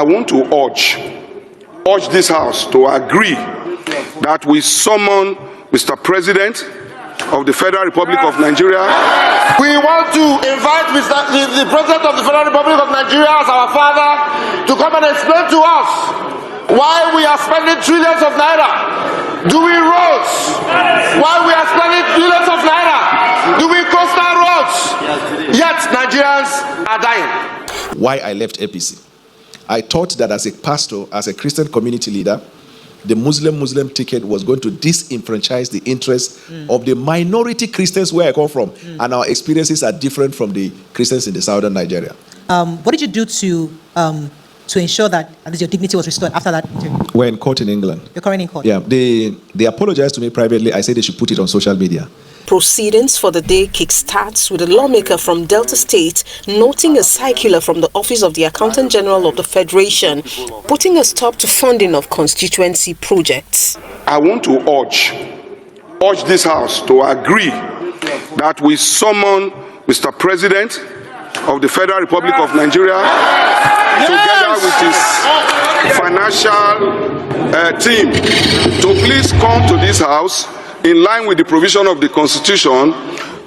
I want to urge this House to agree that we summon Mr. President of the Federal Republic of Nigeria. We want to invite the President of the Federal Republic of Nigeria as our father to come and explain to us why we are spending trillions of naira doing roads, why we are spending trillions of naira doing coastal roads, yet Nigerians are dying. Why I left APC. I thought that as a pastor, as a Christian community leader, the Muslim ticket was going to disenfranchise the interests of the minority Christians where I come from. And our experiences are different from the Christians in the southern Nigeria. What did you do to ensure that at least your dignity was restored after that interview? We're in court in England. You're currently in court? Yeah, they apologized to me privately. I said they should put it on social media. Proceedings for the day kickstarts with a lawmaker from Delta State noting a circular from the Office of the Accountant General of the Federation putting a stop to funding of constituency projects. I want to urge this House to agree that we summon Mr. President of the Federal Republic of Nigeria together with his financial team to please come to this House in line with the provision of the Constitution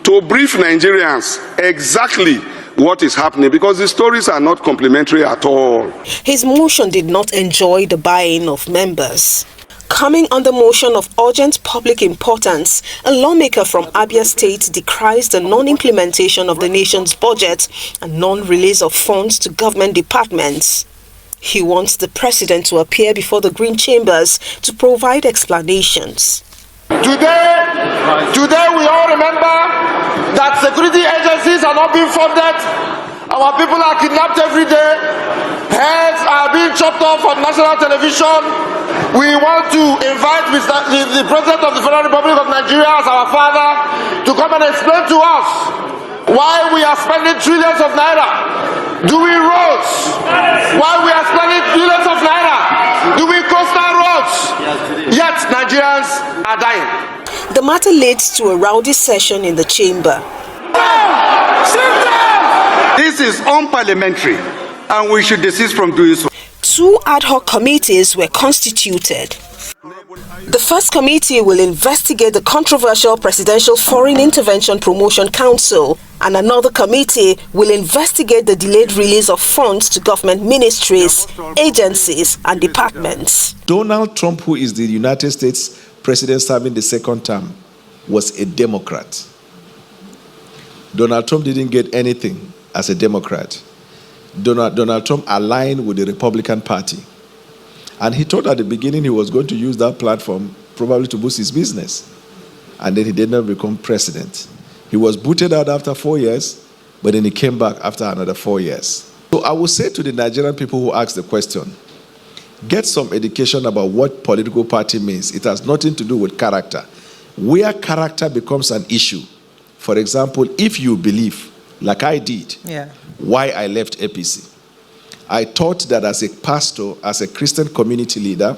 to brief Nigerians exactly what is happening, because the stories are not complimentary at all. His motion did not enjoy the buy-in of members. Coming on the motion of urgent public importance, a lawmaker from Abia State decries the non-implementation of the nation's budget and non-release of funds to government departments. He wants the president to appear before the Green Chambers to provide explanations. Today we all remember that security agencies are not being funded. Our people are kidnapped every day. Heads are being chopped off on national television. We want to invite the President of the Federal Republic of Nigeria as our father to come and explain to us why we are spending trillions of naira doing roads, why we are spending trillions of naira doing coastal roads, yet Nigerians are dying. The matter leads to a rowdy session in the chamber. This is unparliamentary and we should desist from doing so. Two ad hoc committees were constituted. The first committee will investigate the controversial Presidential Foreign Intervention Promotion Council, and another committee will investigate the delayed release of funds to government ministries, agencies, and departments. Donald Trump, who is the United States president serving the second term, was a Democrat. Donald Trump didn't get anything as a Democrat. Donald Trump aligned with the Republican Party. And he thought at the beginning he was going to use that platform probably to boost his business. And then he did not become president. He was booted out after 4 years, but then he came back after another 4 years. So I would say to the Nigerian people who ask the question, get some education about what political party means. It has nothing to do with character. Where character becomes an issue, for example, if you believe, like I did, why I left APC. I thought that as a pastor, as a Christian community leader,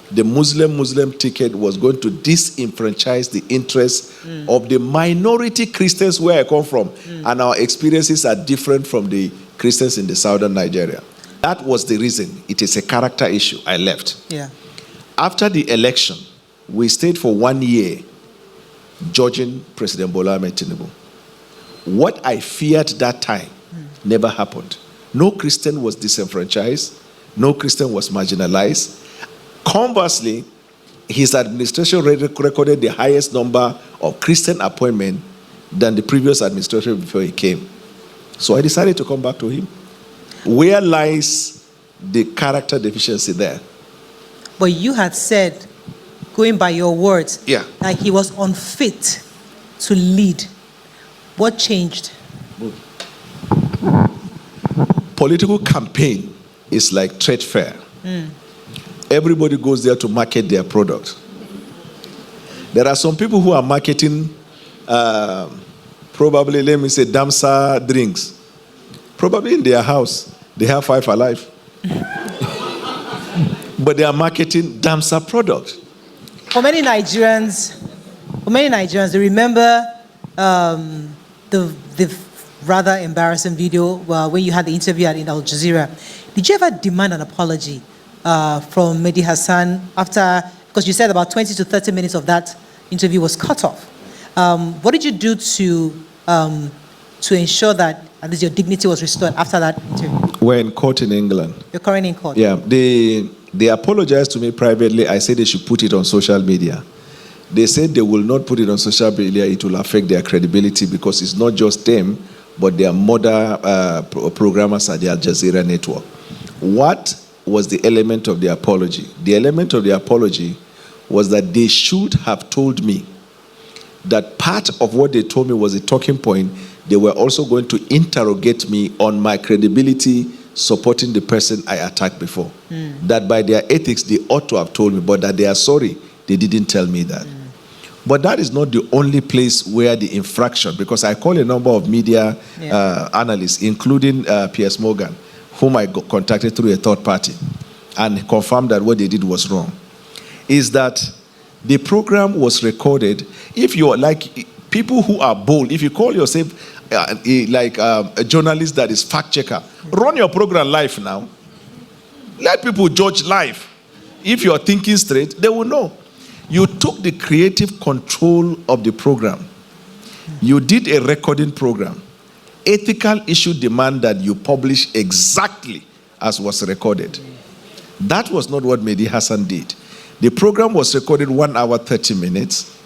the Muslim ticket was going to disenfranchise the interests of the minority Christians where I come from. And our experiences are different from the Christians in the southern Nigeria. That was the reason. It is a character issue. I left. After the election, we stayed for 1 year judging President Bola Ahmed Tinubu. What I feared that time never happened. No Christian was disenfranchised. No Christian was marginalized. Conversely, his administration recorded the highest number of Christian appointments than the previous administration before he came. So I decided to come back to him. Where lies the character deficiency there? But you had said, going by your words, that he was unfit to lead. What changed? Political campaign is like trade fair. Everybody goes there to market their product. There are some people who are marketing, probably, let me say, Damsa drinks. Probably in their house, they have 5 alive. But they are marketing Damsa product. For many Nigerians, they remember the rather embarrassing video when you had the interview in Aljazeera. Did you ever demand an apology from Mehdi Hasan after, because you said about 20 to 30 minutes of that interview was cut off? What did you do to ensure that at least your dignity was restored after that interview? We're in court in England. You're currently in court? Yeah. They apologized to me privately. I said they should put it on social media. They said they will not put it on social media. It will affect their credibility because it's not just them, but their mother programmers at the Aljazeera network. What was the element of the apology? The element of the apology was that they should have told me that part of what they told me was a talking point. They were also going to interrogate me on my credibility supporting the person I attacked before. That by their ethics, they ought to have told me, but that they are sorry, they didn't tell me that. But that is not the only place where the infraction, because I call a number of media analysts, including Piers Morgan, whom I contacted through a third party, and confirmed that what they did was wrong, is that the program was recorded. If you're like people who are bold, if you call yourself a journalist that is fact checker, run your program live now. Let people judge live. If you're thinking straight, they will know. You took the creative control of the program. You did a recording program. Ethical issue demand that you publish exactly as was recorded. That was not what Mehdi Hasan did. The program was recorded 1 hour, 30 minutes,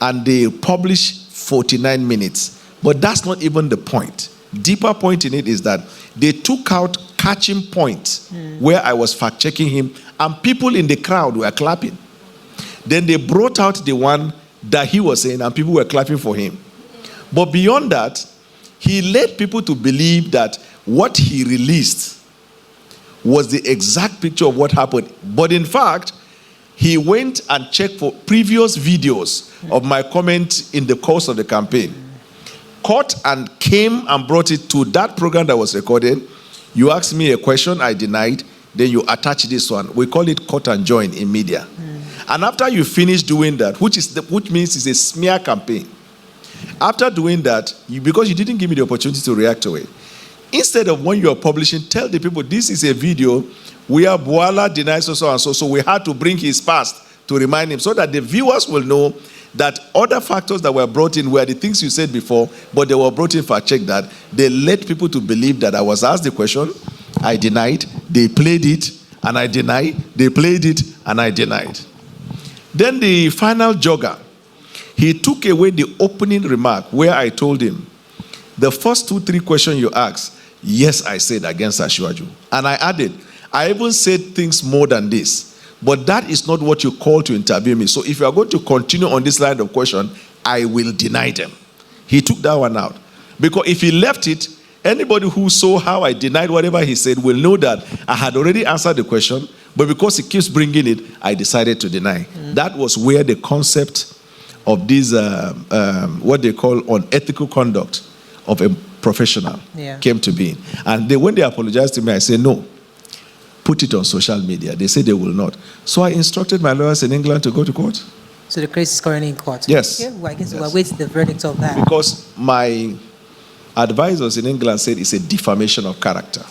and they published 49 minutes. But that's not even the point. Deeper point in it is that they took out catching points where I was fact-checking him, and people in the crowd were clapping. Then they brought out the one that he was saying, and people were clapping for him. But beyond that, he led people to believe that what he released was the exact picture of what happened. But in fact, he went and checked for previous videos of my comment in the course of the campaign. Caught and came and brought it to that program that was recorded. You asked me a question, I denied. Then you attach this one. We call it cut and join in media. And after you finish doing that, which means it's a smear campaign. After doing that, because you didn't give me the opportunity to react to it, instead of when you are publishing, tell the people this is a video where Bwala denies so and so. So we had to bring his past to remind him so that the viewers will know that other factors that were brought in were the things you said before, but they were brought in for a check that they led people to believe that I was asked the question, I denied, they played it, and I denied, they played it, and I denied. Then the final jogger, he took away the opening remark where I told him, the first 2-3 questions you asked, yes, I said against Ashwaju. And I added, I even said things more than this. But that is not what you call to interview me. So if you are going to continue on this line of question, I will deny them. He took that one out. Because if he left it, anybody who saw how I denied whatever he said will know that I had already answered the question, but because he keeps bringing it, I decided to deny. That was where the concept of this, what they call unethical conduct of a professional came to be. And when they apologized to me, I said, no, put it on social media. They said they will not. So I instructed my lawyers in England to go to court. So the case is currently in court? Yes. Okay, well, I guess we'll wait the verdict of that. Because my advisors in England said it's a defamation of character.